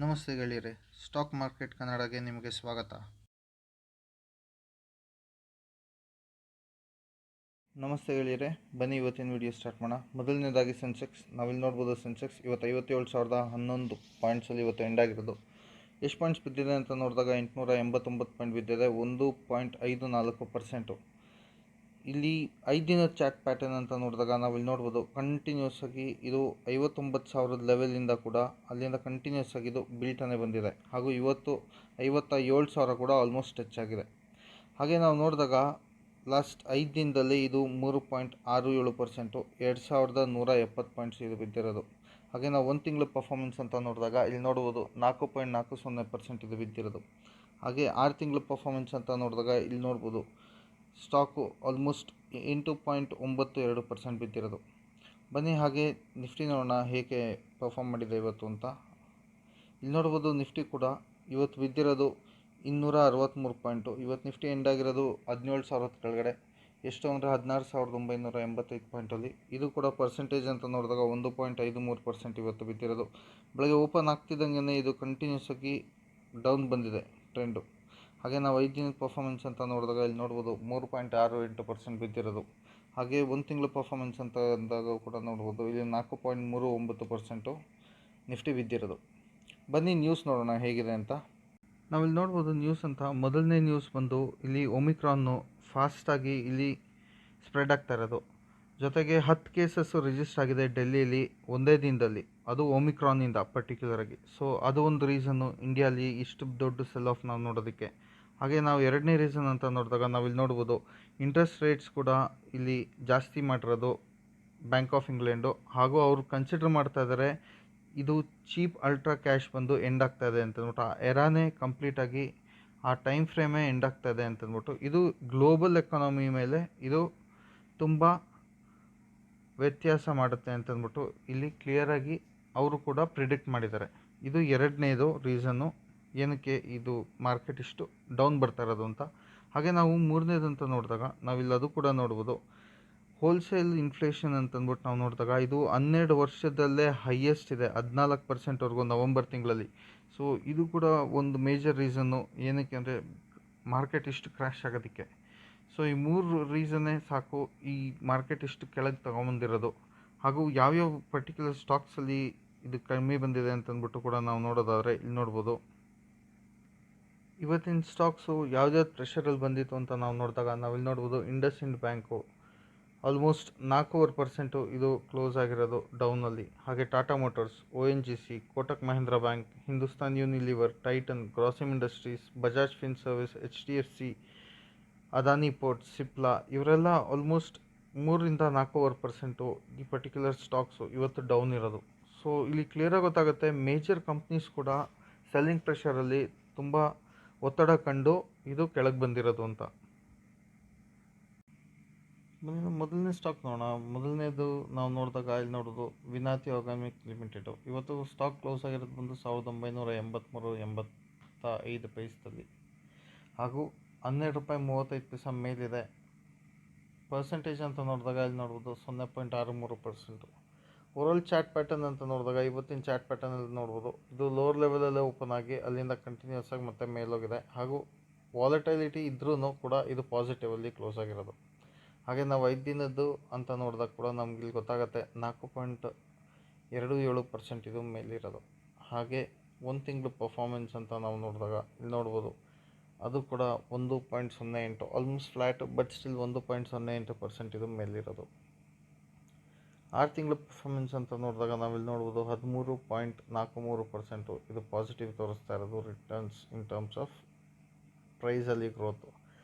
ನಮಸ್ತೆ ಗೆಳೆಯರೆ, stock market ಕನ್ನಡಗೆ ನಿಮಗೆ ಸ್ವಾಗತ. ನಮಸ್ತೆ ಗೆಳೆಯರೆ, ಬನ್ನಿ ಇವತ್ತಿನ ವಿಡಿಯೋ ಸ್ಟಾರ್ಟ್ ಮಾಡೋಣ. ಮೊದಲನೇದಾಗಿ ಸೆನ್ಸೆಕ್ಸ್. ನಾವಿಲ್ಲಿ ನೋಡ್ಬೋದು ಸೆನ್ಸೆಕ್ಸ್ ಇವತ್ತು 57,011 ಪಾಯಿಂಟ್ಸಲ್ಲಿ ಇವತ್ತು ಎಂಡ್ ಆಗಿರೋದು. ಎಷ್ಟು ಪಾಯಿಂಟ್ಸ್ ಬಿದ್ದಿದೆ ಅಂತ ನೋಡಿದಾಗ 889 ಪಾಯಿಂಟ್ ಬಿದ್ದಿದೆ, 1.54%. ಇಲ್ಲಿ 5 ದಿನದ ಚಾರ್ಟ್ ಪ್ಯಾಟರ್ನ್ ಅಂತ ನೋಡಿದಾಗ ನಾವಿಲ್ಲಿ ನೋಡ್ಬೋದು ಕಂಟಿನ್ಯೂಸ್ ಆಗಿ ಇದು 59,000 ಲೆವೆಲಿಂದ ಕೂಡ ಅಲ್ಲಿಂದ ಕಂಟಿನ್ಯೂಸ್ ಆಗಿ ಇದು ಬೀಳ್ತಾನೆ ಬಂದಿದೆ. ಹಾಗೂ ಇವತ್ತು 57,000 ಕೂಡ ಆಲ್ಮೋಸ್ಟ್ ಟಚ್ ಆಗಿದೆ. ಹಾಗೆ ನಾವು ನೋಡಿದಾಗ ಲಾಸ್ಟ್ 5 ದಿನದಲ್ಲಿ ಇದು 3.67%, 2,170 ಪಾಯಿಂಟ್ಸ್ ಇದು ಬಿದ್ದಿರೋದು. ಹಾಗೆ ನಾವು ಒಂದು ತಿಂಗಳ ಪರ್ಫಾರ್ಮೆನ್ಸ್ ಅಂತ ನೋಡಿದಾಗ ಇಲ್ಲಿ ನೋಡ್ಬೋದು 4.40% ಇದು ಬಿದ್ದಿರೋದು. ಹಾಗೆ 6 ತಿಂಗಳ ಪರ್ಫಾರ್ಮೆನ್ಸ್ ಅಂತ ನೋಡಿದಾಗ ಇಲ್ಲಿ ನೋಡ್ಬೋದು ಸ್ಟಾಕು ಆಲ್ಮೋಸ್ಟ್ 8.92% ಬಿದ್ದಿರೋದು. ಬನ್ನಿ ಹಾಗೆ ನಿಫ್ಟಿ ನೋಡೋಣ ಹೇಗೆ ಪರ್ಫಾರ್ಮ್ ಮಾಡಿದೆ ಇವತ್ತು ಅಂತ. ಇಲ್ಲಿ ನೋಡ್ಬೋದು ನಿಫ್ಟಿ ಕೂಡ ಇವತ್ತು ಬಿದ್ದಿರೋದು 263 ಪಾಯಿಂಟು. ಇವತ್ತು ನಿಫ್ಟಿ ಎಂಡ್ ಆಗಿರೋದು 17,000 ಕೆಳಗಡೆ, ಎಷ್ಟು ಅಂದರೆ 16,985 ಪಾಯಿಂಟಲ್ಲಿ. ಇದು ಕೂಡ ಪರ್ಸೆಂಟೇಜ್ ಅಂತ ನೋಡಿದಾಗ 1.53% ಇವತ್ತು ಬಿದ್ದಿರೋದು. ಬೆಳಗ್ಗೆ ಓಪನ್ ಆಗ್ತಿದ್ದಂಗೆ ಇದು ಕಂಟಿನ್ಯೂಸ್ ಆಗಿ ಡೌನ್ ಬಂದಿದೆ ಟ್ರೆಂಡು. ಹಾಗೆ ನಾವು 5 ದಿನದ ಪರ್ಫಾರ್ಮೆನ್ಸ್ ಅಂತ ನೋಡಿದಾಗ ಇಲ್ಲಿ ನೋಡ್ಬೋದು 3.68% ಬಿದ್ದಿರೋದು. ಹಾಗೆ ಒಂದು ತಿಂಗಳ ಪರ್ಫಾರ್ಮೆನ್ಸ್ ಅಂತ ಅಂದಾಗ ಕೂಡ ನೋಡ್ಬೋದು ಇಲ್ಲಿ 4.39% ನಿಫ್ಟಿ ಬಿದ್ದಿರೋದು. ಬನ್ನಿ ನ್ಯೂಸ್ ನೋಡೋಣ ಹೇಗಿದೆ ಅಂತ. ನಾವಿಲ್ಲಿ ನೋಡ್ಬೋದು ನ್ಯೂಸ್ ಅಂತ. ಮೊದಲನೇ ನ್ಯೂಸ್ ಬಂದು ಇಲ್ಲಿ ಒಮಿಕ್ರಾನ್ನು ಫಾಸ್ಟಾಗಿ ಇಲ್ಲಿ ಸ್ಪ್ರೆಡ್ ಆಗ್ತಾ ಇರೋದು. ಜೊತೆಗೆ 10 ಕೇಸಸ್ಸು ರಿಜಿಸ್ಟರ್ ಆಗಿದೆ ಡೆಲ್ಲಿಯಲ್ಲಿ ಒಂದೇ ದಿನದಲ್ಲಿ, ಅದು ಒಮಿಕ್ರಾನಿಂದ ಪರ್ಟಿಕ್ಯುಲರಾಗಿ. ಸೊ ಅದು ಒಂದು ರೀಸನ್ನು ಇಂಡಿಯಾಲಿ ಇಷ್ಟು ದೊಡ್ಡ ಸೆಲ್ ಆಫ್ ನಾವು ನೋಡೋದಕ್ಕೆ. ಹಾಗೆ ನಾವು ಎರಡನೇ ರೀಸನ್ ಅಂತ ನೋಡಿದಾಗ ನಾವಿಲ್ಲಿ ನೋಡ್ಬೋದು ಇಂಟ್ರೆಸ್ಟ್ ರೇಟ್ಸ್ ಕೂಡ ಇಲ್ಲಿ ಜಾಸ್ತಿ ಮಾಡಿರೋದು ಬ್ಯಾಂಕ್ ಆಫ್ ಇಂಗ್ಲೆಂಡು. ಹಾಗೂ ಅವರು ಕನ್ಸಿಡರ್ ಮಾಡ್ತಾ ಇದ್ದಾರೆ ಇದು ಚೀಪ್ ಅಲ್ಟ್ರಾ ಕ್ಯಾಶ್ ಬಂದು ಎಂಡ್ ಆಗ್ತಾ ಇದೆ ಅಂತಂದ್ಬಿಟ್ಟು, ಆ ಎರಾನೇ ಕಂಪ್ಲೀಟಾಗಿ ಆ ಟೈಮ್ ಫ್ರೇಮೇ ಎಂಡ್ ಆಗ್ತಾ ಇದೆ ಅಂತಂದ್ಬಿಟ್ಟು, ಇದು ಗ್ಲೋಬಲ್ ಎಕಾನಮಿ ಮೇಲೆ ಇದು ತುಂಬ ವ್ಯತ್ಯಾಸ ಮಾಡುತ್ತೆ ಅಂತಂದ್ಬಿಟ್ಟು ಇಲ್ಲಿ ಕ್ಲಿಯರಾಗಿ ಅವರು ಕೂಡ ಪ್ರಿಡಿಕ್ಟ್ ಮಾಡಿದ್ದಾರೆ. ಇದು ಎರಡನೇದು ರೀಸನ್ನು ಏನಕ್ಕೆ ಇದು ಮಾರ್ಕೆಟ್ ಇಷ್ಟು ಡೌನ್ ಬರ್ತಾ ಇರೋದು ಅಂತ. ಹಾಗೆ ನಾವು ಮೂರನೇದಂತ ನೋಡಿದಾಗ ನಾವಿಲ್ಲಿ ಅದು ಕೂಡ ನೋಡ್ಬೋದು ಹೋಲ್ಸೇಲ್ ಇನ್ಫ್ಲೇಷನ್ ಅಂತಂದ್ಬಿಟ್ಟು ನಾವು ನೋಡಿದಾಗ ಇದು 12 ವರ್ಷದಲ್ಲೇ ಹೈಯೆಸ್ಟ್ ಇದೆ, 14%ವರೆಗೂ ನವಂಬರ್ ತಿಂಗಳಲ್ಲಿ. ಸೊ ಇದು ಕೂಡ ಒಂದು ಮೇಜರ್ ರೀಸನ್ನು ಏನಕ್ಕೆ ಅಂದರೆ ಮಾರ್ಕೆಟ್ ಇಷ್ಟು ಕ್ರ್ಯಾಶ್ ಆಗೋದಕ್ಕೆ. ಸೊ ಈ 3 ರೀಸನ್ನೇ ಸಾಕು ಈ ಮಾರ್ಕೆಟ್ ಇಷ್ಟು ಕೆಳಗೆ ತೊಗೊಂಬಂದಿರೋದು. ಹಾಗೂ ಯಾವ್ಯಾವ ಪರ್ಟಿಕ್ಯುಲರ್ ಸ್ಟಾಕ್ಸಲ್ಲಿ ಇದು ಕಮ್ಮಿ ಬಂದಿದೆ ಅಂತಂದ್ಬಿಟ್ಟು ಕೂಡ ನಾವು ನೋಡೋದಾದರೆ ಇಲ್ಲಿ ನೋಡ್ಬೋದು ಇವತ್ತಿನ ಸ್ಟಾಕ್ಸು ಯಾವ್ದ್ಯಾವ್ದು ಪ್ರೆಷರಲ್ಲಿ ಬಂದಿತ್ತು ಅಂತ ನಾವು ನೋಡಿದಾಗ ನಾವಿಲ್ಲಿ ನೋಡ್ಬೋದು ಇಂಡಸ್ಇಂಡ್ ಬ್ಯಾಂಕು ಆಲ್ಮೋಸ್ಟ್ 4.25% ಇದು ಕ್ಲೋಸ್ ಆಗಿರೋದು ಡೌನಲ್ಲಿ. ಹಾಗೆ Tata Motors, ONGC, Kotak Mahindra bank, Hindustan Unilever, Titan, Grasim industries, Bajaj fin service, HDFC, Adani ports, Cipla ಇವರೆಲ್ಲ ಆಲ್ಮೋಸ್ಟ್ 3-4% ಈ ಪರ್ಟಿಕ್ಯುಲರ್ ಸ್ಟಾಕ್ಸು ಇವತ್ತು ಡೌನ್ ಇರೋದು. ಸೊ ಇಲ್ಲಿ ಕ್ಲಿಯರಾಗಿ ಗೊತ್ತಾಗುತ್ತೆ ಮೇಜರ್ ಕಂಪ್ನೀಸ್ ಕೂಡ ಸೆಲ್ಲಿಂಗ್ ಪ್ರೆಷರಲ್ಲಿ ತುಂಬ ಒತ್ತಡ ಕಂಡು ಇದು ಕೆಳಗೆ ಬಂದಿರೋದು ಅಂತ. ಮೊದಲನೇ ಸ್ಟಾಕ್ ನೋಡೋಣ. ಮೊದಲನೇದು ನಾವು ನೋಡಿದಾಗ ಇಲ್ಲಿ ನೋಡೋದು ವಿನಾತಿ ಆರ್ಗಾನಿಕ್ ಲಿಮಿಟೆಡು. ಇವತ್ತು ಸ್ಟಾಕ್ ಕ್ಲೋಸ್ ಆಗಿರೋದು ಬಂದು 1983.85 ಪೈಸದಲ್ಲಿ, ಹಾಗೂ 12 ರೂಪಾಯಿ 35 ಪೈಸೆ ಮೇಲಿದೆ. ಪರ್ಸೆಂಟೇಜ್ ಅಂತ ನೋಡಿದಾಗ ಇಲ್ಲಿ ನೋಡ್ಬೋದು 0.63%. ಓವರಾಲ್ ಚಾರ್ಟ್ ಪ್ಯಾಟರ್ನ್ ಅಂತ ನೋಡಿದಾಗ ಇವತ್ತಿನ ಚಾರ್ಟ್ ಪ್ಯಾಟರ್ನಲ್ಲಿ ನೋಡ್ಬೋದು ಇದು ಲೋವರ್ ಲೆವೆಲಲ್ಲೇ ಓಪನ್ ಆಗಿ ಅಲ್ಲಿಂದ ಕಂಟಿನ್ಯೂಸ್ ಆಗಿ ಮತ್ತೆ ಮೇಲೋಗಿದೆ. ಹಾಗೂ ವಾಲಟೈಲಿಟಿ ಇದ್ರೂ ಕೂಡ ಇದು ಪಾಸಿಟಿವಲ್ಲಿ ಕ್ಲೋಸ್ ಆಗಿರೋದು. ಹಾಗೆ ನಾವು 5 ದಿನದ್ದು ಅಂತ ನೋಡಿದಾಗ ಕೂಡ ನಮ್ಗೆ ಇಲ್ಲಿ ಗೊತ್ತಾಗುತ್ತೆ 4.27% ಇದು ಮೇಲಿರೋದು. ಹಾಗೆ ಒಂದು ತಿಂಗಳು ಪರ್ಫಾರ್ಮೆನ್ಸ್ ಅಂತ ನಾವು ನೋಡಿದಾಗ ಇಲ್ಲಿ ನೋಡ್ಬೋದು ಅದು ಕೂಡ 1.08, ಆಲ್ಮೋಸ್ಟ್ ಫ್ಲ್ಯಾಟ್, ಬಟ್ ಸ್ಟಿಲ್ 1.08% ಇದು ಮೇಲಿರೋದು. 6 ತಿಂಗಳ ಪರ್ಫಾರ್ಮೆನ್ಸ್ ಅಂತ ನೋಡಿದಾಗ ನಾವಿಲ್ಲಿ ನೋಡ್ಬೋದು 13.43% ಇದು ಪಾಸಿಟಿವ್ ತೋರಿಸ್ತಾ ಇರೋದು ರಿಟರ್ನ್ಸ್ ಇನ್ ಟರ್ಮ್ಸ್ ಆಫ್ ಪ್ರೈಸಲ್ಲಿ ಗ್ರೋತು.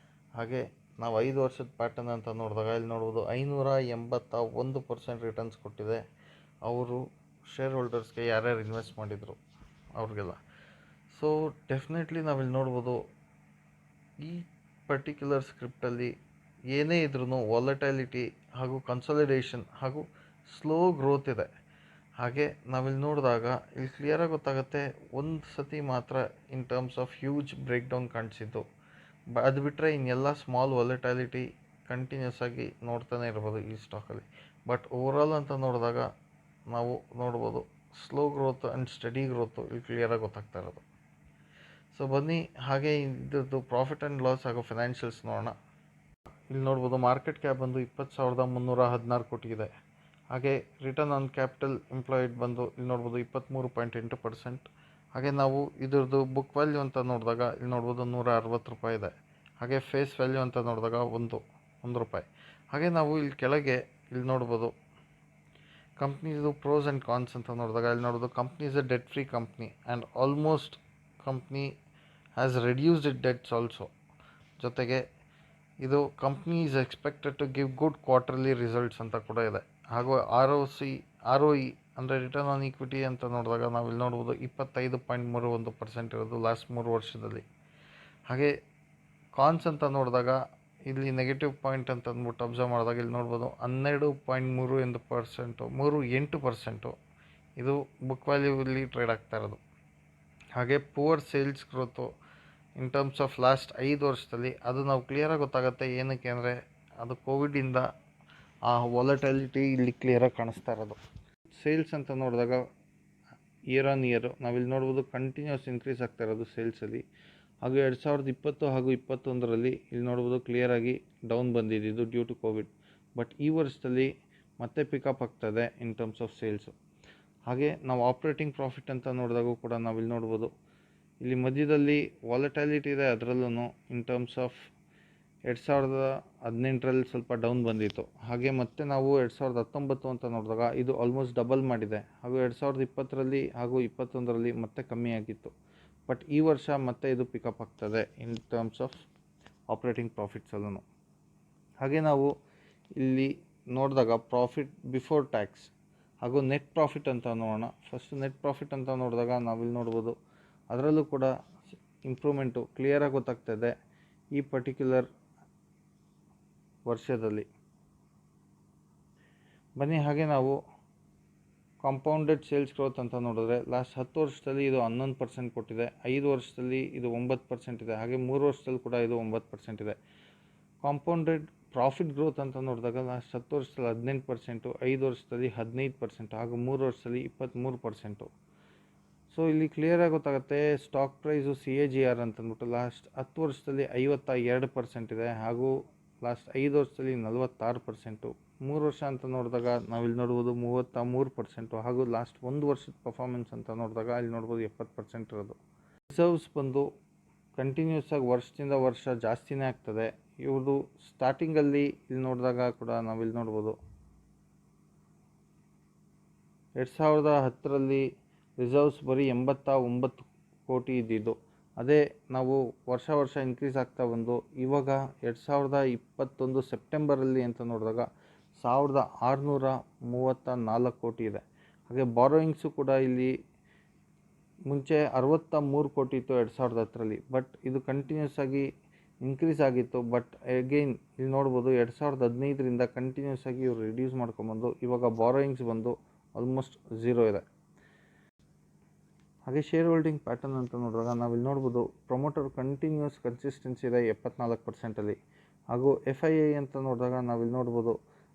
ಹಾಗೆ ನಾವು 5 ವರ್ಷದ ಪ್ಯಾಟರ್ನ್ ಅಂತ ನೋಡಿದಾಗ ಇಲ್ಲಿ ನೋಡ್ಬೋದು 581% ರಿಟರ್ನ್ಸ್ ಕೊಟ್ಟಿದೆ ಅವರು ಶೇರ್ ಹೋಲ್ಡರ್ಸ್ಗೆ ಯಾರ್ಯಾರು ಇನ್ವೆಸ್ಟ್ ಮಾಡಿದರು ಅವ್ರಿಗೆಲ್ಲ. ಸೊ ಡೆಫಿನೆಟ್ಲಿ ನಾವಿಲ್ಲಿ ನೋಡ್ಬೋದು ಈ ಪರ್ಟಿಕ್ಯುಲರ್ ಸ್ಕ್ರಿಪ್ಟಲ್ಲಿ ಏನೇ ಇದ್ರೂ ವಾಲಟೈಲಿಟಿ ಹಾಗೂ ಕನ್ಸಾಲಿಡೇಷನ್ ಹಾಗೂ ಸ್ಲೋ ಗ್ರೋತ್ ಇದೆ. ಹಾಗೆ ನಾವಿಲ್ಲಿ ನೋಡಿದಾಗ ಇಲ್ಲಿ ಕ್ಲಿಯರಾಗಿ ಗೊತ್ತಾಗುತ್ತೆ ಒಂದು ಸತಿ ಮಾತ್ರ in terms of huge break down ಕಾಣಿಸಿದ್ದು, ಅದು ಬಿಟ್ಟರೆ ಇನ್ನೆಲ್ಲ ಸ್ಮಾಲ್ ವಾಲಟೈಲಿಟಿ ಕಂಟಿನ್ಯೂಸ್ ಆಗಿ ನೋಡ್ತಾನೆ ಇರ್ಬೋದು ಈ ಸ್ಟಾಕಲ್ಲಿ. ಬಟ್ ಓವರಾಲ್ ಅಂತ ನೋಡಿದಾಗ ನಾವು ನೋಡ್ಬೋದು slow growth and study growth ಇಲ್ಲಿ ಕ್ಲಿಯರಾಗಿ ಗೊತ್ತಾಗ್ತಾ ಇರೋದು. ಸೊ ಬನ್ನಿ ಹಾಗೆ ಇದ್ರದ್ದು ಪ್ರಾಫಿಟ್ ಆ್ಯಂಡ್ ಲಾಸ್ ಹಾಗೂ ಫೈನಾನ್ಷಿಯಲ್ಸ್ ನೋಡೋಣ. ಇಲ್ಲಿ ನೋಡ್ಬೋದು ಮಾರ್ಕೆಟ್ ಕ್ಯಾಪ್ ಬಂದು 20,316 ಕೋಟಿ ಇದೆ. ಹಾಗೆ ರಿಟರ್ನ್ ಆನ್ ಕ್ಯಾಪಿಟಲ್ ಎಂಪ್ಲಾಯ್ಡ್ ಬಂದು ಇಲ್ಲಿ ನೋಡ್ಬೋದು 23.8%. ಹಾಗೆ ನಾವು ಇದ್ರದ್ದು ಬುಕ್ ವ್ಯಾಲ್ಯೂ ಅಂತ ನೋಡಿದಾಗ ಇಲ್ಲಿ ನೋಡ್ಬೋದು 160 ರೂಪಾಯಿ ಇದೆ. ಹಾಗೆ ಫೇಸ್ ವ್ಯಾಲ್ಯೂ ಅಂತ ನೋಡಿದಾಗ ಒಂದು ರೂಪಾಯಿ. ಹಾಗೆ ನಾವು ಇಲ್ಲಿ ಕೆಳಗೆ ಇಲ್ಲಿ ನೋಡ್ಬೋದು ಕಂಪ್ನೀದು ಪ್ರೋಸ್ ಆ್ಯಂಡ್ ಕಾನ್ಸ್ ಅಂತ ನೋಡಿದಾಗ ಇಲ್ಲಿ ನೋಡ್ಬೋದು company is a debt free company and almost company has reduced it debts also. ಜೊತೆಗೆ ಇದು company is expected to give good quarterly results ಅಂತ ಕೂಡ ಇದೆ. ಹಾಗೂ ROE ಅಂದರೆ ರಿಟರ್ನ್ ಆನ್ ಈಕ್ವಿಟಿ ಅಂತ ನೋಡಿದಾಗ ನಾವು ಇಲ್ಲಿ ನೋಡ್ಬೋದು 25.31% ಇರೋದು ಲಾಸ್ಟ್ 3 ವರ್ಷದಲ್ಲಿ. ಹಾಗೆ ಕಾನ್ಸ್ ಅಂತ ನೋಡಿದಾಗ ಇಲ್ಲಿ ನೆಗೆಟಿವ್ ಪಾಯಿಂಟ್ ಅಂತ ಅಂದ್ಬಿಟ್ಟು ಅಬ್ಸರ್ವ್ ಮಾಡಿದಾಗ ಇಲ್ಲಿ ನೋಡ್ಬೋದು 12.38% ಇದು ಬುಕ್ ವ್ಯಾಲ್ಯೂಲಿ ಟ್ರೇಡ್ ಆಗ್ತಾ ಇರೋದು. ಹಾಗೆ poor sales growth in terms of last 5 ವರ್ಷದಲ್ಲಿ ಅದು ನಾವು ಕ್ಲಿಯರಾಗಿ ಗೊತ್ತಾಗುತ್ತೆ. ಏನಕ್ಕೆ ಅಂದರೆ ಅದು ಕೋವಿಡಿಂದ ಆ ವಾಲಟೈಲಿಟಿ ಇಲ್ಲಿ ಕ್ಲಿಯರಾಗಿ ಕಾಣಿಸ್ತಾ ಇರೋದು. ಸೇಲ್ಸ್ ಅಂತ ನೋಡಿದಾಗ ಇಯರ್ ಆನ್ ಇಯರು ನಾವಿಲ್ಲಿ ನೋಡ್ಬೋದು ಕಂಟಿನ್ಯೂಸ್ ಇನ್ಕ್ರೀಸ್ ಆಗ್ತಾ ಇರೋದು ಸೇಲ್ಸಲ್ಲಿ. ಹಾಗೂ 2020 ಹಾಗೂ 2021ರಲ್ಲಿ ಇಲ್ಲಿ ನೋಡ್ಬೋದು ಕ್ಲಿಯರಾಗಿ ಡೌನ್ ಬಂದಿದ್ದು ಡ್ಯೂ ಟು ಕೋವಿಡ್. ಬಟ್ ಈ ವರ್ಷದಲ್ಲಿ ಮತ್ತೆ ಪಿಕಪ್ ಆಗ್ತದೆ ಇನ್ ಟರ್ಮ್ಸ್ ಆಫ್ ಸೇಲ್ಸು. ಹಾಗೆ ನಾವು ಆಪ್ರೇಟಿಂಗ್ ಪ್ರಾಫಿಟ್ ಅಂತ ನೋಡಿದಾಗೂ ಕೂಡ ನಾವಿಲ್ಲಿ ನೋಡ್ಬೋದು ಇಲ್ಲಿ ಮಧ್ಯದಲ್ಲಿ ವಾಲಟೈಲಿಟಿ ಇದೆ. ಅದರಲ್ಲೂ ಇನ್ ಟರ್ಮ್ಸ್ ಆಫ್ 2018ರಲ್ಲಿ ಸ್ವಲ್ಪ ಡೌನ್ ಬಂದಿತ್ತು. ಹಾಗೆ ಮತ್ತೆ ನಾವು 2019 ಅಂತ ನೋಡಿದಾಗ ಇದು ಆಲ್ಮೋಸ್ಟ್ ಡಬಲ್ ಮಾಡಿದೆ. ಹಾಗೂ 2020ರಲ್ಲಿ ಹಾಗೂ 2021ರಲ್ಲಿ ಮತ್ತೆ ಕಮ್ಮಿ ಆಗಿತ್ತು. ಬಟ್ ಈ ವರ್ಷ ಮತ್ತೆ ಇದು ಪಿಕಪ್ ಆಗ್ತದೆ ಇನ್ ಟರ್ಮ್ಸ್ ಆಫ್ ಆಪ್ರೇಟಿಂಗ್ ಪ್ರಾಫಿಟ್ಸಲ್ಲೂ. ಹಾಗೆ ನಾವು ಇಲ್ಲಿ ನೋಡಿದಾಗ ಪ್ರಾಫಿಟ್ ಬಿಫೋರ್ ಟ್ಯಾಕ್ಸ್ ಹಾಗೂ ನೆಟ್ ಪ್ರಾಫಿಟ್ ಅಂತ ನೋಡೋಣ. ಫಸ್ಟ್ ನೆಟ್ ಪ್ರಾಫಿಟ್ ಅಂತ ನೋಡಿದಾಗ ನಾವಿಲ್ಲಿ ನೋಡ್ಬೋದು ಅದರಲ್ಲೂ ಕೂಡ ಇಂಪ್ರೂವ್ಮೆಂಟು ಕ್ಲಿಯರಾಗಿ ಗೊತ್ತಾಗ್ತದೆ ಈ ಪರ್ಟಿಕ್ಯುಲರ್ ವರ್ಷದಲ್ಲಿ. ಬನ್ನಿ ಹಾಗೆ ನಾವು ಕಾಂಪೌಂಡೆಡ್ ಸೇಲ್ಸ್ ಗ್ರೋತ್ ಅಂತ ನೋಡಿದ್ರೆ ಲಾಸ್ಟ್ 10 ವರ್ಷದಲ್ಲಿ ಇದು 11% ಕೊಟ್ಟಿದೆ, 5 ವರ್ಷದಲ್ಲಿ ಇದು 9% ಇದೆ, ಹಾಗೆ 3 ವರ್ಷದಲ್ಲಿ ಕೂಡ ಇದು 9% ಇದೆ. ಕಾಂಪೌಂಡೆಡ್ ಪ್ರಾಫಿಟ್ ಗ್ರೋತ್ ಅಂತ ನೋಡಿದಾಗ ಲಾಸ್ಟ್ 10 ವರ್ಷದಲ್ಲಿ 18%, 5 ವರ್ಷದಲ್ಲಿ 15% ಹಾಗೂ 3 ವರ್ಷದಲ್ಲಿ 23%. ಸೊ ಇಲ್ಲಿ ಕ್ಲಿಯರಾಗಿ ಗೊತ್ತಾಗುತ್ತೆ ಸ್ಟಾಕ್ ಪ್ರೈಸು CAGR ಅಂತಂದ್ಬಿಟ್ಟು ಲಾಸ್ಟ್ 10 ವರ್ಷದಲ್ಲಿ 52% ಇದೆ, ಹಾಗೂ ಲಾಸ್ಟ್ 5 ವರ್ಷದಲ್ಲಿ 46%. 3 ವರ್ಷ ಅಂತ ನೋಡಿದಾಗ ನಾವಿಲ್ಲಿ ನೋಡ್ಬೋದು 33%, ಹಾಗೂ ಲಾಸ್ಟ್ 1 ವರ್ಷದ ಪರ್ಫಾರ್ಮೆನ್ಸ್ ಅಂತ ನೋಡಿದಾಗ ಇಲ್ಲಿ ನೋಡ್ಬೋದು 70% ಇರೋದು. ರಿಸರ್ವ್ಸ್ ಬಂದು ಕಂಟಿನ್ಯೂಸ್ ಆಗಿ ವರ್ಷದಿಂದ ವರ್ಷ ಜಾಸ್ತಿನೇ ಆಗ್ತದೆ. ಇವ್ರದ್ದು ಸ್ಟಾರ್ಟಿಂಗಲ್ಲಿ ಇಲ್ಲಿ ನೋಡಿದಾಗ ಕೂಡ ನಾವಿಲ್ಲಿ ನೋಡ್ಬೋದು 2010ರಲ್ಲಿ ರಿಸರ್ವ್ಸ್ ಬರೀ 89 ಕೋಟಿ ಇದ್ದಿದ್ದು. ಅದೇ ನಾವು ವರ್ಷ ಇನ್ಕ್ರೀಸ್ ಆಗ್ತಾ ಬಂದು ಇವಾಗ 2021 ಸೆಪ್ಟೆಂಬರಲ್ಲಿ ಅಂತ ನೋಡಿದಾಗ 1634 ಕೋಟಿ ಇದೆ. ಹಾಗೆ ಬಾರೋಯಿಂಗ್ಸು ಕೂಡ ಇಲ್ಲಿ ಮುಂಚೆ 63 ಕೋಟಿ ಇತ್ತು 2010ರಲ್ಲಿ. ಬಟ್ ಇದು ಕಂಟಿನ್ಯೂಸ್ ಆಗಿ ಇನ್ಕ್ರೀಸ್ ಆಗಿತ್ತು. ಬಟ್ ಅಗೈನ್ ಇಲ್ಲಿ ನೋಡ್ಬೋದು 2015ರಿಂದ ಕಂಟಿನ್ಯೂಸ್ ಆಗಿ ಇವರು ರಿಡ್ಯೂಸ್ ಮಾಡ್ಕೊಂಬಂದು ಇವಾಗ ಬಾರೋಯಿಂಗ್ಸ್ ಬಂದು ಆಲ್ಮೋಸ್ಟ್ 0 ಇದೆ. ಹಾಗೆ ಶೇರ್ ಹೋಲ್ಡಿಂಗ್ ಪ್ಯಾಟರ್ನ್ ಅಂತ ನೋಡಿದಾಗ ನಾವಿಲ್ಲಿ ನೋಡ್ಬೋದು ಪ್ರೊಮೋಟರ್ ಕಂಟಿನ್ಯೂಸ್ ಕನ್ಸಿಸ್ಟೆನ್ಸಿ ಇದೆ 74%ಅಲ್ಲಿ. ಹಾಗೂ FII ಅಂತ ನೋಡಿದಾಗ ನಾವಿಲ್ಲಿ ನೋಡ್ಬೋದು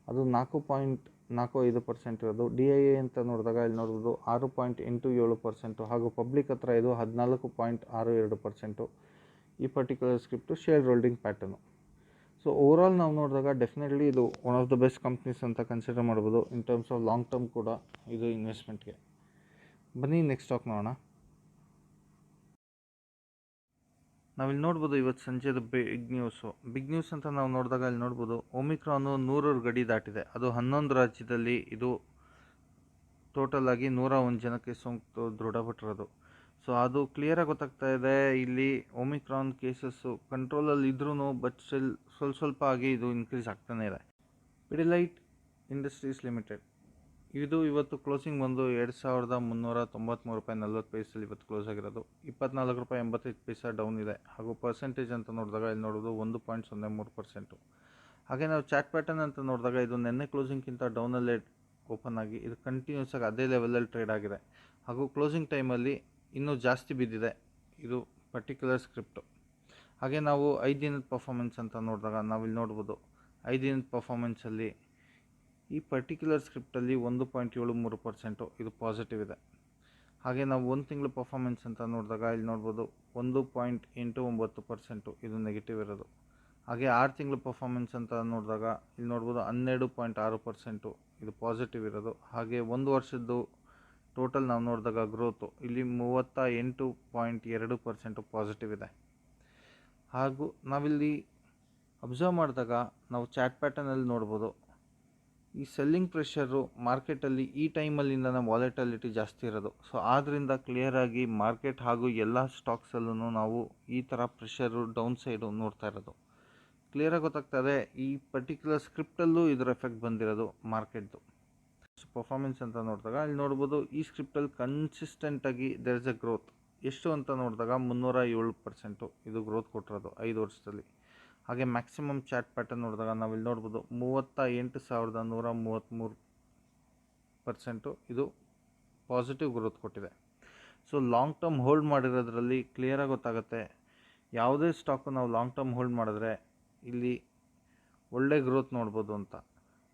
ಅದು 4.45% ಇರೋದು. DII ಅಂತ ನೋಡಿದಾಗ ಇಲ್ಲಿ ನೋಡ್ಬೋದು 6.87%, ಹಾಗೂ ಪಬ್ಲಿಕ್ ಹತ್ರ ಇದು 14.62%. ಈ particular script share holding pattern. So overall ನಾವು ನೋಡಿದಾಗ ಡೆಫಿನೆಟ್ಲಿ ಇದು one of the best companies ಅಂತ ಕನ್ಸಿಡರ್ ಮಾಡ್ಬೋದು ಇನ್ ಟರ್ಮ್ಸ್ ಆಫ್ ಲಾಂಗ್ ಟರ್ಮ್ ಕೂಡ ಇದು ಇನ್ವೆಸ್ಟ್ಮೆಂಟ್ಗೆ. ಬನ್ನಿ ನೆಕ್ಸ್ಟ್ ಸ್ಟಾಕ್ ನೋಡೋಣ. ನಾವಿಲ್ಲಿ ನೋಡ್ಬೋದು ಇವತ್ತು ಸಂಜೆದು ಬಿಗ್ ನ್ಯೂಸ್ ಅಂತ ನಾವು ನೋಡಿದಾಗ ಇಲ್ಲಿ ನೋಡ್ಬೋದು ಒಮಿಕ್ರಾನು 100 ಗಡಿ ದಾಟಿದೆ. ಅದು 11 ರಾಜ್ಯದಲ್ಲಿ ಇದು ಟೋಟಲ್ ಆಗಿ 101 ಜನಕ್ಕೆ ಸೋಂಕು ದೃಢಪಟ್ಟಿರೋದು. ಸೊ ಅದು ಕ್ಲಿಯರಾಗಿ ಗೊತ್ತಾಗ್ತಾ ಇದೆ ಇಲ್ಲಿ ಒಮಿಕ್ರಾನ್ ಕೇಸಸ್ಸು ಕಂಟ್ರೋಲಲ್ಲಿ ಇದ್ರೂ ಬಟ್ ಸ್ಟಿಲ್ ಸ್ವಲ್ಪ ಆಗಿ ಇದು ಇನ್ಕ್ರೀಸ್ ಆಗ್ತಾನೆ ಇದೆ. ಪಿಡಿಲೈಟ್ ಇಂಡಸ್ಟ್ರೀಸ್ ಲಿಮಿಟೆಡ್ ಇದು ಇವತ್ತು ಕ್ಲೋಸಿಂಗ್ ಬಂದು 2393 ರೂಪಾಯಿ 40 ಪೈಸಲ್ಲಿ ಇವತ್ತು ಕ್ಲೋಸ್ ಆಗಿರೋದು. 24 ರೂಪಾಯಿ 85 ಪೈಸಾ ಡೌನ್ ಇದೆ. ಹಾಗೂ ಪರ್ಸೆಂಟೇಜ್ ಅಂತ ನೋಡಿದಾಗ ಇಲ್ಲಿ ನೋಡೋದು 1.03%. ಹಾಗೆ ನಾವು ಚಾರ್ಟ್ ಪ್ಯಾಟರ್ನ್ ಅಂತ ನೋಡಿದಾಗ ಇದು ನೆನ್ನೆ ಕ್ಲೋಸಿಂಗ್ಗಿಂತ ಡೌನಲ್ಲೇ ಓಪನ್ ಆಗಿ ಇದು ಕಂಟಿನ್ಯೂಸ್ ಆಗಿ ಅದೇ ಲೆವೆಲಲ್ಲಿ ಟ್ರೇಡ್ ಆಗಿದೆ. ಹಾಗೂ ಕ್ಲೋಸಿಂಗ್ ಟೈಮಲ್ಲಿ ಇನ್ನೂ ಜಾಸ್ತಿ ಬಿದ್ದಿದೆ ಇದು ಪರ್ಟಿಕ್ಯುಲರ್ ಸ್ಕ್ರಿಪ್ಟು. ಹಾಗೆ ನಾವು 5 ದಿನದ ಪರ್ಫಾರ್ಮೆನ್ಸ್ ಅಂತ ನೋಡಿದಾಗ ನಾವಿಲ್ಲಿ ನೋಡ್ಬೋದು 5 ದಿನದ ಪರ್ಫಾರ್ಮೆನ್ಸಲ್ಲಿ ಈ ಪರ್ಟಿಕ್ಯುಲರ್ ಸ್ಕ್ರಿಪ್ಟಲ್ಲಿ 1.73% ಇದು ಪಾಸಿಟಿವ್ ಇದೆ. ಹಾಗೆ ನಾವು ಒಂದು ತಿಂಗಳು ಪರ್ಫಾರ್ಮೆನ್ಸ್ ಅಂತ ನೋಡಿದಾಗ ಇಲ್ಲಿ ನೋಡ್ಬೋದು 1.89% ಇದು ನೆಗೆಟಿವ್ ಇರೋದು. ಹಾಗೆ 6 ತಿಂಗಳು ಪರ್ಫಾರ್ಮೆನ್ಸ್ ಅಂತ ನೋಡಿದಾಗ ಇಲ್ಲಿ ನೋಡ್ಬೋದು 12.6% ಇದು ಪಾಸಿಟಿವ್ ಇರೋದು. ಹಾಗೆ ಒಂದು ವರ್ಷದ್ದು ಟೋಟಲ್ ನಾವು ನೋಡಿದಾಗ ಗ್ರೋತು ಇಲ್ಲಿ 38.2% ಪಾಸಿಟಿವ್ ಇದೆ. ಹಾಗೂ ನಾವಿಲ್ಲಿ ಅಬ್ಸರ್ವ್ ಮಾಡಿದಾಗ ನಾವು ಚಾಟ್ ಪ್ಯಾಟರ್ನಲ್ಲಿ ನೋಡ್ಬೋದು ಈ ಸೆಲ್ಲಿಂಗ್ ಪ್ರೆಷರು ಮಾರ್ಕೆಟಲ್ಲಿ ಈ ಟೈಮಲ್ಲಿಂದ ವಾಲೆಟಿಲಿಟಿ ಜಾಸ್ತಿ ಇರೋದು. ಸೊ ಆದ್ದರಿಂದ ಕ್ಲಿಯರಾಗಿ ಮಾರ್ಕೆಟ್ ಹಾಗೂ ಎಲ್ಲ ಸ್ಟಾಕ್ಸಲ್ಲೂ ನಾವು ಈ ಥರ ಪ್ರೆಷರು ಡೌನ್ ಸೈಡು ನೋಡ್ತಾ ಇರೋದು ಕ್ಲಿಯರಾಗಿ ಗೊತ್ತಾಗ್ತದೆ. ಈ ಪರ್ಟಿಕ್ಯುಲರ್ ಸ್ಕ್ರಿಪ್ಟಲ್ಲೂ ಇದರ ಎಫೆಕ್ಟ್ ಬಂದಿರೋದು ಮಾರ್ಕೆಟ್ದು. ಪರ್ಫಾರ್ಮೆನ್ಸ್ ಅಂತ ನೋಡಿದಾಗ ಇಲ್ಲಿ ನೋಡ್ಬೋದು ಈ ಸ್ಕ್ರಿಪ್ಟಲ್ಲಿ ಕನ್ಸಿಸ್ಟೆಂಟಾಗಿ ದೇರ್ ಇಸ್ ಎ ಗ್ರೋತ್. ಎಷ್ಟು ಅಂತ ನೋಡಿದಾಗ 307% ಇದು ಗ್ರೋತ್ ಕೊಟ್ಟಿರೋದು 5 ವರ್ಷದಲ್ಲಿ. ಹಾಗೆ ಮ್ಯಾಕ್ಸಿಮಮ್ ಚಾಟ್ ಪ್ಯಾಟರ್ನ್ ನೋಡಿದಾಗ ನಾವಿಲ್ಲಿ ನೋಡ್ಬೋದು 38,133% ಇದು ಪಾಸಿಟಿವ್ ಗ್ರೋತ್ ಕೊಟ್ಟಿದೆ. ಸೊ ಲಾಂಗ್ ಟರ್ಮ್ ಹೋಲ್ಡ್ ಮಾಡಿರೋದ್ರಲ್ಲಿ ಕ್ಲಿಯರಾಗಿ ಗೊತ್ತಾಗುತ್ತೆ ಯಾವುದೇ ಸ್ಟಾಕು ನಾವು ಲಾಂಗ್ ಟರ್ಮ್ ಹೋಲ್ಡ್ ಮಾಡಿದ್ರೆ ಇಲ್ಲಿ ಒಳ್ಳೆ ಗ್ರೋತ್ ನೋಡ್ಬೋದು ಅಂತ.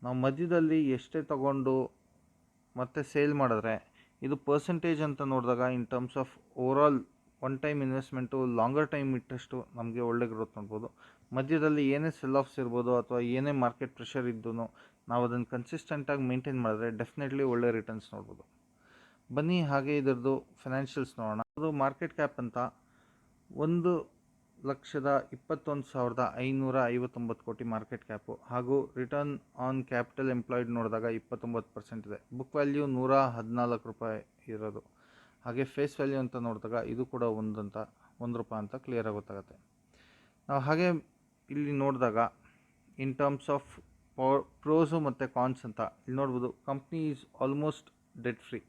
ನಾವು ಮಧ್ಯದಲ್ಲಿ ಎಷ್ಟೇ ತಗೊಂಡು ಮತ್ತೆ ಸೇಲ್ ಮಾಡಿದ್ರೆ ಇದು ಪರ್ಸೆಂಟೇಜ್ ಅಂತ ನೋಡಿದಾಗ in terms of overall one time investment longer time ಇಟ್ಟಷ್ಟು ನಮಗೆ ಒಳ್ಳೆ ಗ್ರೋತ್ ನೋಡ್ಬೋದು. ಮಧ್ಯದಲ್ಲಿ ಏನೇ ಸೆಲ್ ಆಫ್ಸ್ ಇರ್ಬೋದು ಅಥವಾ ಏನೇ ಮಾರ್ಕೆಟ್ ಪ್ರೆಷರ್ ಇದ್ದೂ ನಾವು ಅದನ್ನು ಕನ್ಸಿಸ್ಟೆಂಟಾಗಿ ಮೇಂಟೈನ್ ಮಾಡಿದ್ರೆ ಡೆಫಿನೆಟ್ಲಿ ಒಳ್ಳೆ ರಿಟರ್ನ್ಸ್ ನೋಡ್ಬೋದು. ಬನ್ನಿ ಹಾಗೆ ಇದರದ್ದು ಫಿನಾನ್ಷಿಯಲ್ಸ್ ನೋಡೋಣ. ಅದು ಮಾರ್ಕೆಟ್ ಕ್ಯಾಪ್ ಅಂತ 1,21,559 ಕೋಟಿ ಮಾರ್ಕೆಟ್ ಕ್ಯಾಪು. ಹಾಗೂ ರಿಟರ್ನ್ ಆನ್ ಕ್ಯಾಪಿಟಲ್ ಎಂಪ್ಲಾಯ್ಡ್ ನೋಡಿದಾಗ 29% ಇದೆ. ಬುಕ್ ವ್ಯಾಲ್ಯೂ 114 ರೂಪಾಯಿ ಇರೋದು. ಹಾಗೆ ಫೇಸ್ ವ್ಯಾಲ್ಯೂ ಅಂತ ನೋಡಿದಾಗ ಇದು ಕೂಡ ₹1 ಅಂತ ಕ್ಲಿಯರಾಗಿ ಗೊತ್ತಾಗುತ್ತೆ. ನಾವು ಹಾಗೆ ಇಲ್ಲಿ ನೋಡಿದಾಗ ಇನ್ ಟರ್ಮ್ಸ್ ಆಫ್ ಪ್ರೋಸು ಮತ್ತು ಕಾನ್ಸ್ ಅಂತ ಇಲ್ಲಿ ನೋಡ್ಬೋದು company is almost debt free.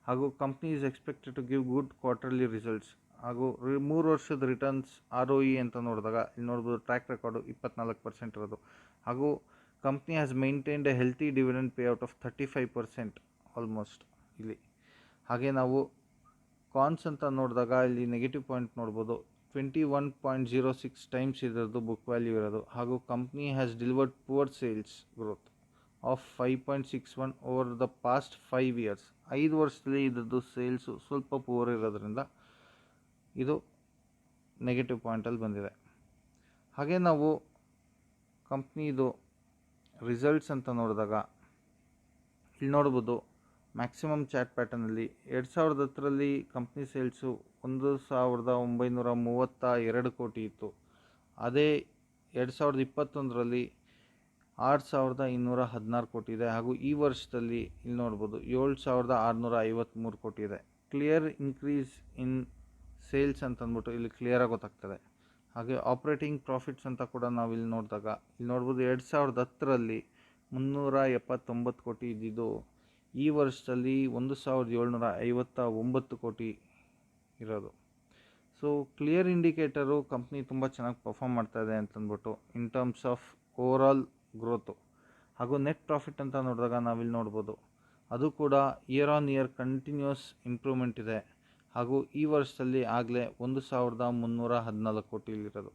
ಹಾಗೂ company is expected to give good quarterly results. ಹಾಗೂ 3 ವರ್ಷದ ರಿಟರ್ನ್ಸ್ ROE ಅಂತ ನೋಡಿದಾಗ ಇಲ್ಲಿ ನೋಡ್ಬೋದು ಟ್ರ್ಯಾಕ್ ರೆಕಾರ್ಡು 24% ಇರೋದು. ಹಾಗೂ company has maintained A healthy dividend payout of 35% almost ಇಲ್ಲಿ. ಹಾಗೆ ನಾವು ಕಾನ್ಸ್ ಅಂತ ನೋಡಿದಾಗ ಇಲ್ಲಿ ನೆಗೆಟಿವ್ ಪಾಯಿಂಟ್ ನೋಡ್ಬೋದು 21.06 ಟೈಮ್ಸ್ ಇದರದ್ದು ಬುಕ್ ವ್ಯಾಲ್ಯೂ ಇರೋದು. ಹಾಗೂ company has delivered poor sales growth of 5.61 over the past 5 years. 5 ವರ್ಷದಲ್ಲಿ ಇದರದ್ದು ಸೇಲ್ಸು ಸ್ವಲ್ಪ ಪುವರ್ ಇರೋದ್ರಿಂದ ಇದು ನೆಗೆಟಿವ್ ಪಾಯಿಂಟಲ್ಲಿ ಬಂದಿದೆ. ಹಾಗೆ ನಾವು ಕಂಪ್ನಿದು ರಿಸಲ್ಟ್ಸ್ ಅಂತ ನೋಡಿದಾಗ ಇಲ್ಲಿ ನೋಡ್ಬೋದು ಮ್ಯಾಕ್ಸಿಮಮ್ ಚಾಟ್ ಪ್ಯಾಟರ್ನಲ್ಲಿ 2010ರಲ್ಲಿ ಕಂಪ್ನಿ ಸೇಲ್ಸು 1,932 ಕೋಟಿ ಇತ್ತು. ಅದೇ 2021ರಲ್ಲಿ 6,216 ಕೋಟಿ ಇದೆ. ಹಾಗೂ ಈ ವರ್ಷದಲ್ಲಿ ಇಲ್ಲಿ ನೋಡ್ಬೋದು 7,653 ಕೋಟಿ ಇದೆ. ಕ್ಲಿಯರ್ ಇನ್ಕ್ರೀಸ್ ಇನ್ ಸೇಲ್ಸ್ ಅಂತ ಅಂದ್ಬಿಟ್ಟು ಇಲ್ಲಿ ಕ್ಲಿಯರಾಗಿ ಗೊತ್ತಾಗ್ತದೆ. ಹಾಗೆ ಆಪ್ರೇಟಿಂಗ್ ಪ್ರಾಫಿಟ್ಸ್ ಅಂತ ಕೂಡ ನಾವು ಇಲ್ಲಿ ನೋಡಿದಾಗ ಇಲ್ಲಿ ನೋಡ್ಬೋದು 2010ರಲ್ಲಿ 379 ಕೋಟಿ ಇದ್ದಿದ್ದು ಈ ವರ್ಷದಲ್ಲಿ 1,759 ಕೋಟಿ ಇರೋದು. ಸೊ ಕ್ಲಿಯರ್ ಇಂಡಿಕೇಟರು ಕಂಪ್ನಿ ತುಂಬ ಚೆನ್ನಾಗಿ ಪರ್ಫಾರ್ಮ್ ಮಾಡ್ತಾಯಿದೆ ಅಂತಂದ್ಬಿಟ್ಟು in terms of overall growth. ಹಾಗೂ ನೆಟ್ ಪ್ರಾಫಿಟ್ ಅಂತ ನೋಡಿದಾಗ ನಾವಿಲ್ಲಿ ನೋಡ್ಬೋದು ಅದು ಕೂಡ year on year continues improvement ಇದೆ. ಹಾಗೂ ಈ ವರ್ಷದಲ್ಲಿ ಆಗಲೇ 1,314 ಕೋಟಿ ಇಲ್ಲಿರೋದು.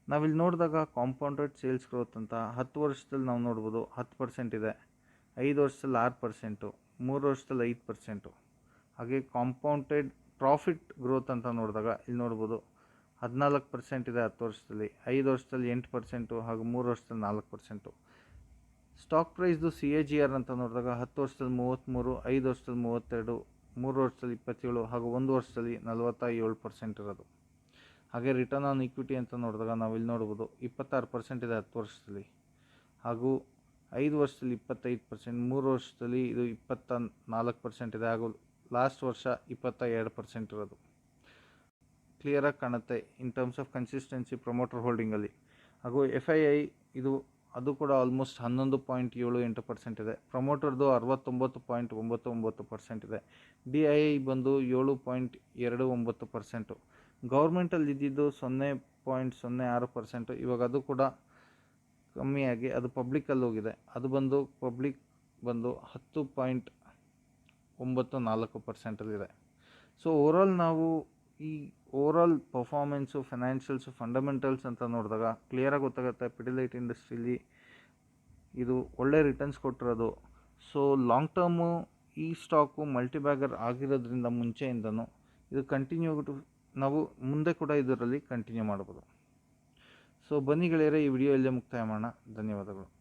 ನಾವಿಲ್ಲಿ ನೋಡಿದಾಗ ಕಾಂಪೌಂಡೆಡ್ ಸೇಲ್ಸ್ ಗ್ರೋತ್ ಅಂತ 10 ವರ್ಷದಲ್ಲಿ ನಾವು ನೋಡ್ಬೋದು 10% ಇದೆ. 5 ವರ್ಷದಲ್ಲಿ 6%, 3 ವರ್ಷದಲ್ಲಿ 5%. ಹಾಗೆ ಕಾಂಪೌಂಡೆಡ್ ಪ್ರಾಫಿಟ್ ಗ್ರೋತ್ ಅಂತ ನೋಡಿದಾಗ ಇಲ್ಲಿ ನೋಡ್ಬೋದು 14% ಇದೆ 10 ವರ್ಷದಲ್ಲಿ, 5 ವರ್ಷದಲ್ಲಿ 8% ಹಾಗೂ 3 ವರ್ಷದಲ್ಲಿ 4%. ಸ್ಟಾಕ್ ಪ್ರೈಸ್ದು CAGR ಅಂತ ನೋಡಿದಾಗ 10 ವರ್ಷದಲ್ಲಿ 33, 5 ವರ್ಷದಲ್ಲಿ 32, 3 ವರ್ಷದಲ್ಲಿ 27 ಹಾಗೂ 1 ವರ್ಷದಲ್ಲಿ 47% ಇರೋದು. ಹಾಗೆ ರಿಟರ್ನ್ ಆನ್ ಈಕ್ವಿಟಿ ಅಂತ ನೋಡಿದಾಗ ನಾವಿಲ್ಲಿ ನೋಡ್ಬೋದು 26% ಇದೆ 10 ವರ್ಷದಲ್ಲಿ. ಹಾಗೂ 5 ವರ್ಷದಲ್ಲಿ 25%, 3 ವರ್ಷದಲ್ಲಿ ಇದು 24% ಇದೆ. ಹಾಗೂ ಲಾಸ್ಟ್ ವರ್ಷ 22% ಇರೋದು. ಕ್ಲಿಯರಾಗಿ ಕಾಣುತ್ತೆ in terms of consistency promoter ಹೋಲ್ಡಿಂಗಲ್ಲಿ. ಹಾಗೂ FII ಅದು ಕೂಡ ಆಲ್ಮೋಸ್ಟ್ 11.78% ಇದೆ. ಪ್ರಮೋಟರ್ದು 69.99% ಇದೆ. DII ಬಂದು 7.29%. ಗೌರ್ಮೆಂಟಲ್ಲಿ ಇದ್ದಿದ್ದು 0.06%. ಇವಾಗ ಅದು ಕೂಡ ಕಮ್ಮಿಯಾಗಿ ಅದು ಪಬ್ಲಿಕ್ಕಲ್ಲಿ ಹೋಗಿದೆ. ಅದು ಬಂದು ಪಬ್ಲಿಕ್ ಬಂದು 10.94%ಇದೆ. ಸೊ ಓವರಾಲ್ ನಾವು ಈ ಓವರಾಲ್ ಪರ್ಫಾರ್ಮೆನ್ಸು, ಫೈನಾನ್ಷಿಯಲ್ಸು, ಫಂಡಮೆಂಟಲ್ಸ್ ಅಂತ ನೋಡಿದಾಗ ಕ್ಲಿಯರಾಗಿ ಗೊತ್ತಾಗುತ್ತೆ ಪಿಡಿಲೈಟ್ ಇಂಡಸ್ಟ್ರೀಲಿ ಇದು ಒಳ್ಳೆ ರಿಟರ್ನ್ಸ್ ಕೊಟ್ಟಿರೋದು. ಸೊ ಲಾಂಗ್ ಟರ್ಮು ಈ ಸ್ಟಾಕು ಮಲ್ಟಿಬ್ಯಾಗರ್ ಆಗಿರೋದ್ರಿಂದ ಮುಂಚೆಯಿಂದನೂ ಇದು ಕಂಟಿನ್ಯೂ ನಾವು ಮುಂದೆ ಕೂಡ ಇದರಲ್ಲಿ ಕಂಟಿನ್ಯೂ ಮಾಡ್ಬೋದು. ಸೊ ಬನ್ನಿ ಗೆಳೆಯರೆ, ಈ ವಿಡಿಯೋ ಇಲ್ಲೇ ಮುಕ್ತಾಯ ಮಾಡೋಣ. ಧನ್ಯವಾದಗಳು.